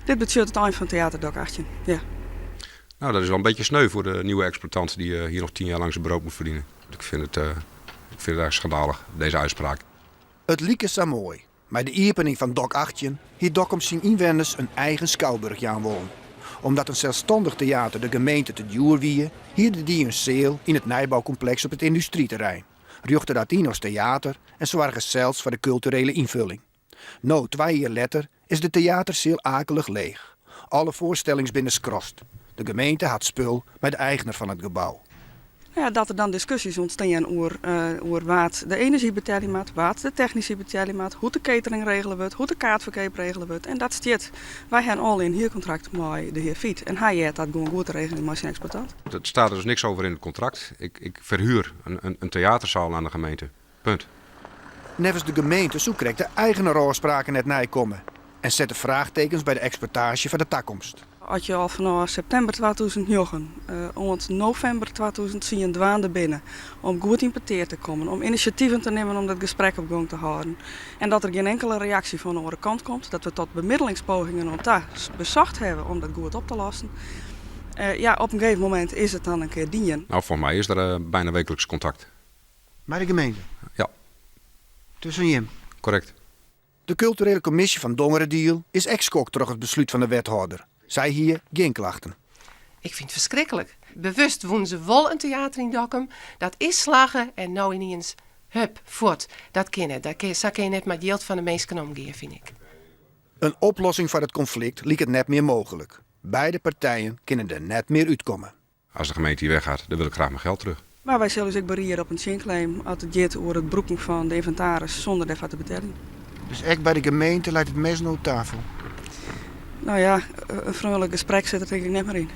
Dit betekent het eind van Theater Dok 18. Ja. Nou, dat is wel een beetje sneu voor de nieuwe exploitant die hier nog 10 jaar lang zijn brood moet verdienen. Ik vind het eigenlijk schandalig, deze uitspraak. Het lieke zo mooi. Bij de opening van Dok 18 hier Dokkum zijn inwoners een eigen schouwburg aan wonen. Omdat een zelfstandig theater de gemeente te duur wie, hielden die een sale in het nijbouwcomplex op het industrieterrein. Rjochten dat in als theater en zorgen zelfs voor de culturele invulling. Nou, 2 jaar later is de theaterseel akelig leeg. Alle voorstellings binnen skrost. De gemeente had spul bij de eigenaar van het gebouw. Ja, dat er dan discussies ontstaan over wat de energiebetaling maakt, wat de technische betaling maakt, hoe de catering regelen wordt, hoe de kaartverkoop regelen wordt. En dat stiet. Wij hebben al een huurcontract met de heer Fiet. En hij heeft dat gewoon goed te regelen met zijn exploitant. Er staat er dus niks over in het contract. Ik verhuur een theaterzaal aan de gemeente. Punt. Nevens de gemeente zo krijgt de eigenaar afspraken net nijkomen. En zette vraagtekens bij de exploitatie van de toekomst. Als je al vanaf september 2009 tot november 2010 binnen om goed in peteer te komen, om initiatieven te nemen om dat gesprek op gang te houden. En dat er geen enkele reactie van de andere kant komt, dat we tot bemiddelingspogingen om daar bezocht hebben om dat goed op te lossen. Op een gegeven moment is het dan een keer dienen. Nou, voor mij is er bijna wekelijks contact. Bij de gemeente? Ja. Tussen je? Correct. De culturele commissie van Dongerendiel is ex-kok terug het besluit van de wethouder. Zij hier geen klachten. Ik vind het verschrikkelijk. Bewust wonen ze wel een theater in Dokkum. Dat is slagen en nou ineens hup, voort. Dat kan het. Dat kan je net met geld van de mensen omgaan, vind ik. Een oplossing van het conflict liep het net meer mogelijk. Beide partijen kunnen er net meer uitkomen. Als de gemeente hier weggaat, dan wil ik graag mijn geld terug. Maar wij zullen zich berieren op een zinclaim als het gaat over het broeken van de inventaris zonder daarvan te betalen. Dus echt bij de gemeente leidt het mes naar tafel. Nou ja, een vriendelijk gesprek zit er denk ik net maar in.